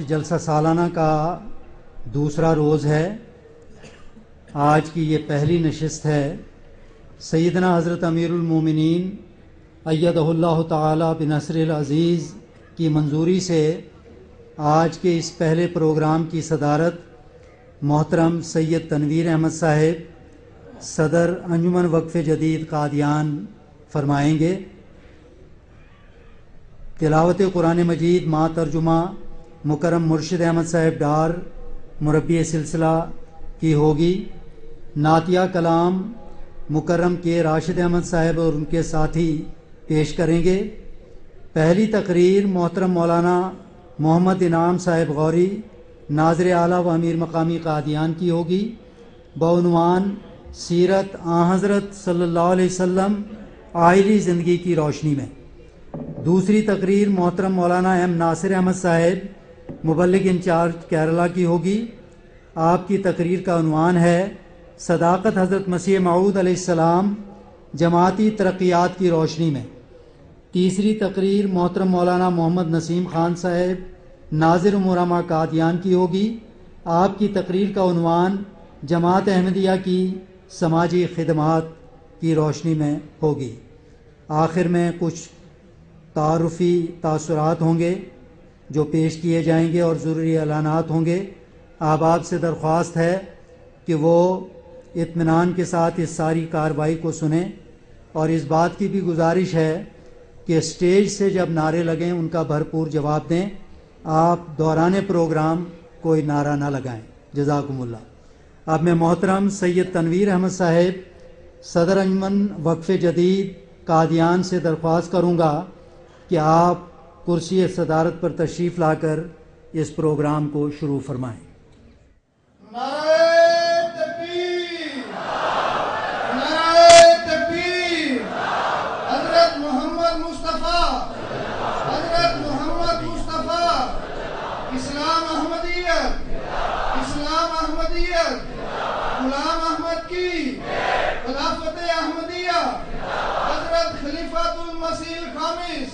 جلسہ سالانہ کا دوسرا روز ہے۔ آج کی یہ پہلی نشست ہے۔ سیدنا حضرت امیر المومنین ایدہ اللہ تعالی بنصر العزیز کی منظوری سے آج کے اس پہلے پروگرام کی صدارت محترم سید تنویر احمد صاحب صدر انجمن وقف جدید قادیان فرمائیں گے۔ تلاوت قرآن مجید مع ترجمہ مکرم مرشد احمد صاحب ڈار مربی سلسلہ کی ہوگی۔ نعتیہ کلام مکرم کے راشد احمد صاحب اور ان کے ساتھی پیش کریں گے۔ پہلی تقریر محترم مولانا محمد انعام صاحب غوری ناظر اعلیٰ و امیر مقامی قادیان کی ہوگی بعنوان سیرت آن حضرت صلی اللہ علیہ وسلم آئلی زندگی کی روشنی میں۔ دوسری تقریر محترم مولانا ایم ناصر احمد صاحب مبلغ انچارج کیرلا کی ہوگی۔ آپ کی تقریر کا عنوان ہے صداقت حضرت مسیح موعود علیہ السلام جماعتی ترقیات کی روشنی میں۔ تیسری تقریر محترم مولانا محمد نسیم خان صاحب ناظر مرامہ قادیان کی ہوگی۔ آپ کی تقریر کا عنوان جماعت احمدیہ کی سماجی خدمات کی روشنی میں ہوگی۔ آخر میں کچھ تعارفی تاثرات ہوں گے جو پیش کیے جائیں گے اور ضروری اعلانات ہوں گے۔ آپ سے درخواست ہے کہ وہ اطمینان کے ساتھ اس ساری کارروائی کو سنیں، اور اس بات کی بھی گزارش ہے کہ اسٹیج سے جب نعرے لگیں ان کا بھرپور جواب دیں۔ آپ دوران پروگرام کوئی نعرہ نہ لگائیں۔ جزاکم اللہ۔ اب میں محترم سید تنویر احمد صاحب صدر انجمن وقف جدید قادیان سے درخواست کروں گا کہ آپ کرسی صدارت پر تشریف لا کر اس پروگرام کو شروع فرمائیں۔ غلام احمد کی خلافت احمدیہ حضرت خلیفۃ المسیح الخامس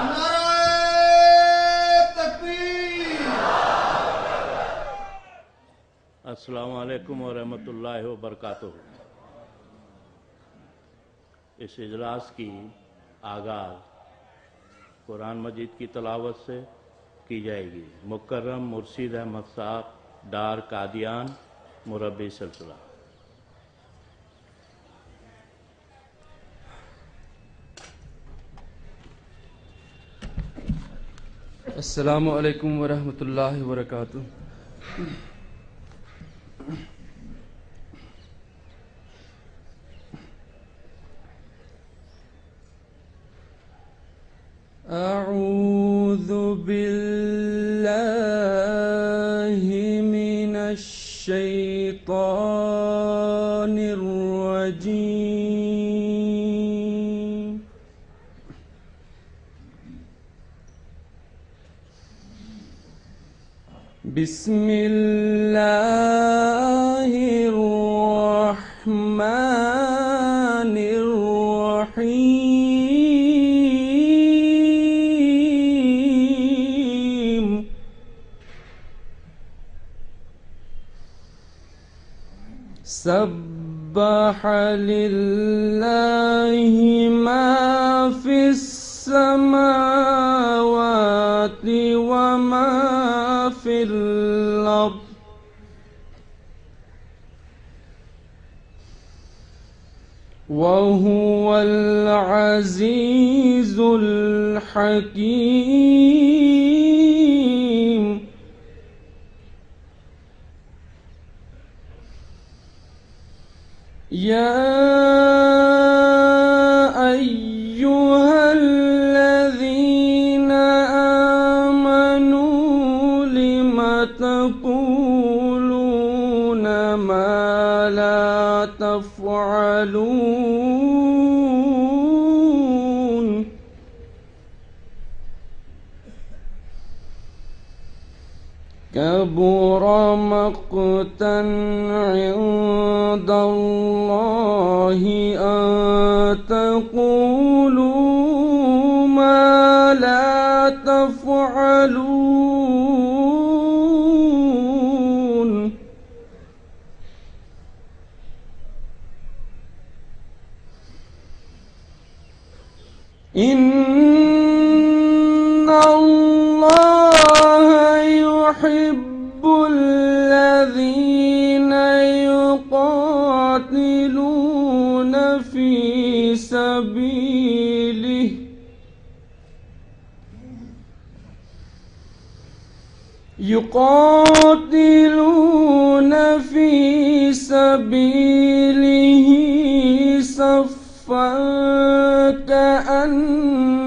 نعرہ تکبیر۔ السلام علیکم ورحمۃ اللہ وبرکاتہ۔ اس اجلاس کی آغاز قرآن مجید کی تلاوت سے کی جائے گی۔ مکرم مرشد احمد صاحب ڈار قادیان مربی سلسلہ۔ السلام علیکم ورحمۃ اللہ وبرکاتہ۔ اعوذ باللہ من الشیطان الرجیم۔ بسم اللہ الرحمن الرحیم۔ سبح للہ ما فی السماوات وما فی الارض وهو العزیز الحکیم۔ یا ایہا الذین آمنوا لم تقولون ما لا تفعلون۔ كبر مقتا عند الله أن تقولوا ما لا تفعلون۔ يحب الذين يقاتلون في سبيله صفا كأنهم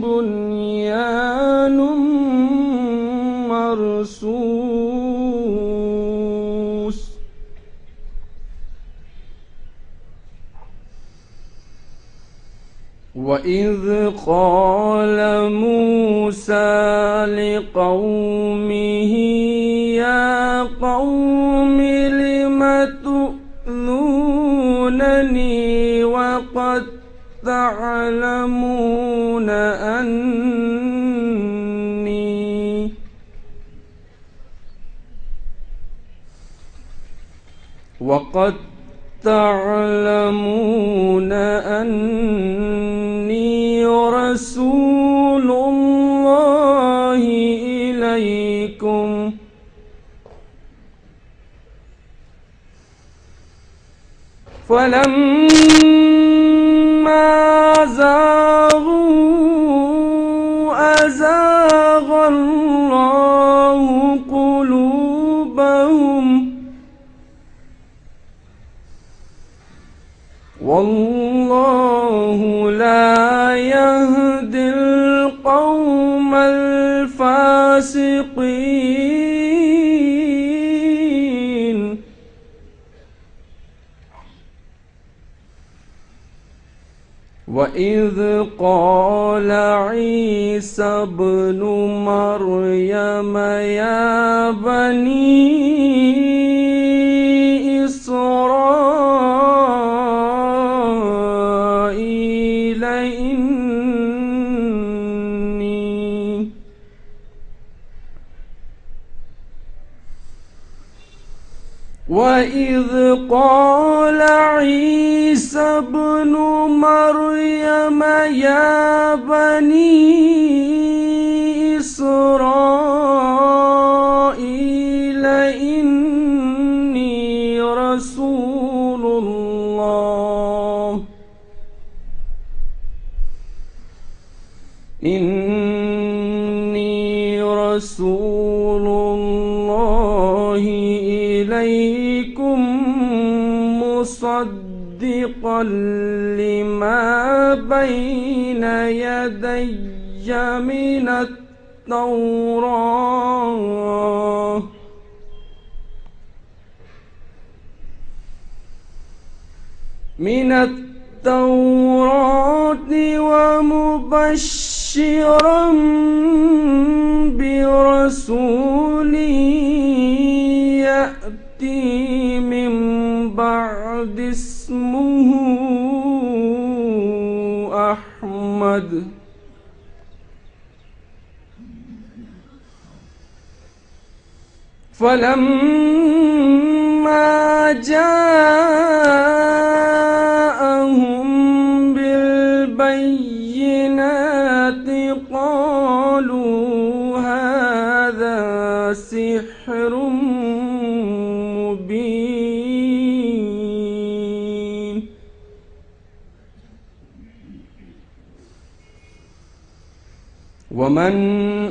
بنيان مرصوص وإذ قال موسى لقومه يا قوم لم تؤذونني وقد تعلمون أني رسول الله إليكم فلما زاغوا أزاغ الله قلوبهم والله لا يهدي القوم الفاسقين وإذ قال عيسى ابن مريم يا بني إسرائيل وإذ قال عيسى ابن مريم يا بني إسرائيل إني رسول الله إليكم مصدقا لما بين يدي من التوراة ومبشرا برسول يأتي من بعد اسمه أحمد فلما جاءهم بالبينات قالوا هذا سحر مبين ومن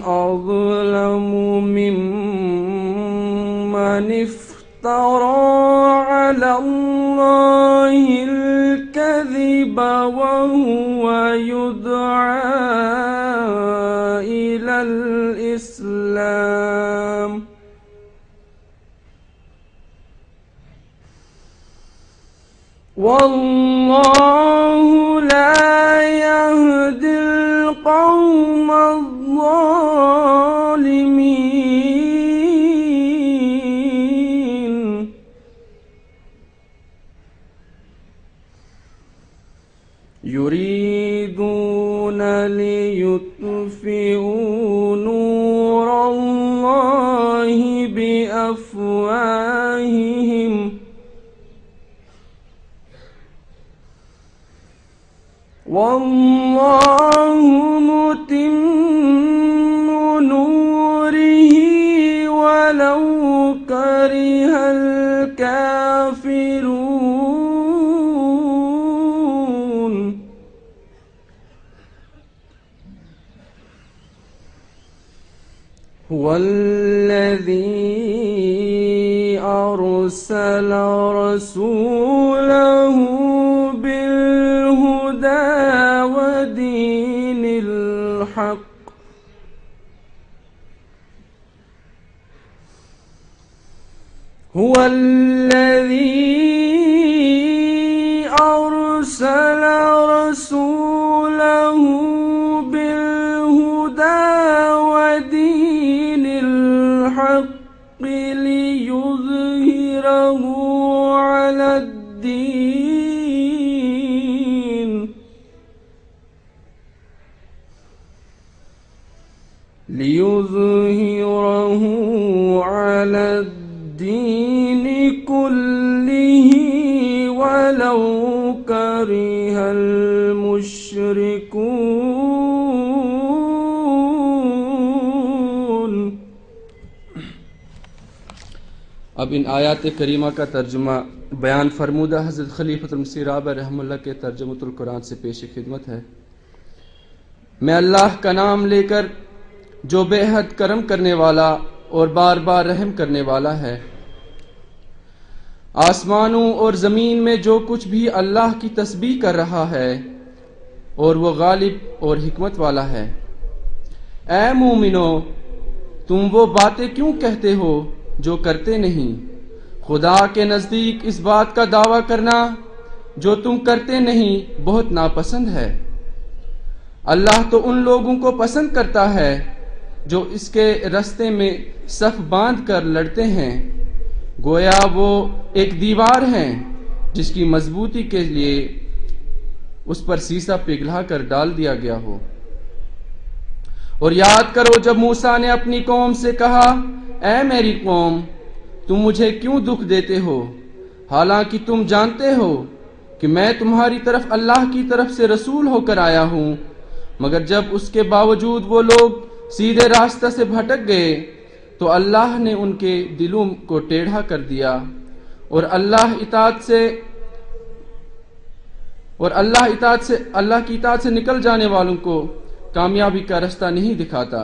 أظلم ممن افترى على الله الكذب وهو يدعى إلى الإسلام والله لا يهدي القوم الظالمين يريدون ليطفئوا نور الله بأفواههم والله متم نوره هو الذي أرسل رسوله بالهدى ودين الحق هو الذي أرسل رسوله بالهدى ودين الحق ليظهره على الدين كله ولو كره المشركون. اب ان آیات کریمہ کا ترجمہ بیان فرمودہ حضرت خلیفۃ المسیح رابع رحمہ اللہ کے ترجمۃ القرآن سے پیش خدمت ہے. میں اللہ کا نام لے کر جو بے حد کرم کرنے والا اور بار بار رحم کرنے والا ہے. آسمانوں اور زمین میں جو کچھ بھی اللہ کی تسبیح کر رہا ہے اور وہ غالب اور حکمت والا ہے. اے مومنو، تم وہ باتیں کیوں کہتے ہو جو کرتے نہیں؟ خدا کے نزدیک اس بات کا دعویٰ کرنا جو تم کرتے نہیں بہت ناپسند ہے. اللہ تو ان لوگوں کو پسند کرتا ہے جو اس کے راستے میں صف باندھ کر لڑتے ہیں، گویا وہ ایک دیوار ہیں جس کی مضبوطی کے لیے اس پر سیسا پگھلا کر ڈال دیا گیا ہو. اور یاد کرو جب موسیٰ نے اپنی قوم سے کہا، اے میری قوم، تم مجھے کیوں دکھ دیتے ہو، حالانکہ تم جانتے ہو کہ میں تمہاری طرف اللہ کی طرف سے رسول ہو کر آیا ہوں. مگر جب اس کے باوجود وہ لوگ سیدھے راستہ سے بھٹک گئے تو اللہ نے ان کے دلوں کو ٹیڑھا کر دیا، اور اللہ کی اطاعت سے نکل جانے والوں کو کامیابی کا راستہ نہیں دکھاتا.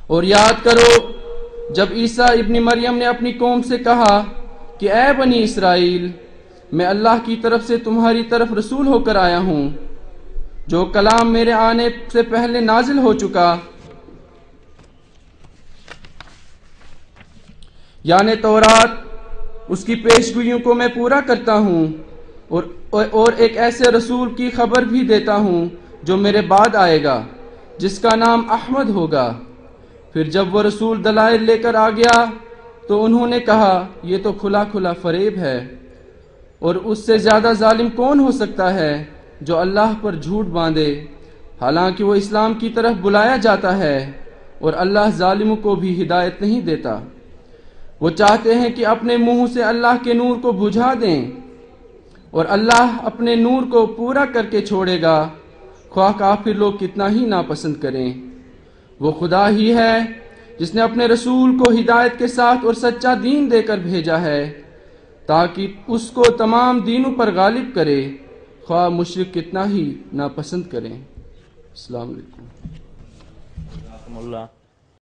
اور یاد کرو جب عیسیٰ ابن مریم نے اپنی قوم سے کہا کہ اے بنی اسرائیل، میں اللہ کی طرف سے تمہاری طرف رسول ہو کر آیا ہوں، جو کلام میرے آنے سے پہلے نازل ہو چکا، یعنی تورات، اس کی پیشگوئیوں کو میں پورا کرتا ہوں، اور ایک ایسے رسول کی خبر بھی دیتا ہوں جو میرے بعد آئے گا، جس کا نام احمد ہوگا. پھر جب وہ رسول دلائل لے کر آ گیا تو انہوں نے کہا، یہ تو کھلا کھلا فریب ہے، اور اس سے زیادہ ظالم کون ہو سکتا ہے جو اللہ پر جھوٹ باندھے، حالانکہ وہ اسلام کی طرف بلایا جاتا ہے، اور اللہ ظالموں کو بھی ہدایت نہیں دیتا. وہ چاہتے ہیں کہ اپنے منہ سے اللہ کے نور کو بجھا دیں، اور اللہ اپنے نور کو پورا کر کے چھوڑے گا، خواہ کافر لوگ کتنا ہی ناپسند کریں. وہ خدا ہی ہے جس نے اپنے رسول کو ہدایت کے ساتھ اور سچا دین دے کر بھیجا ہے تاکہ اس کو تمام دینوں پر غالب کرے، خواہ مشرک کتنا ہی ناپسند کریں. السلام علیکم.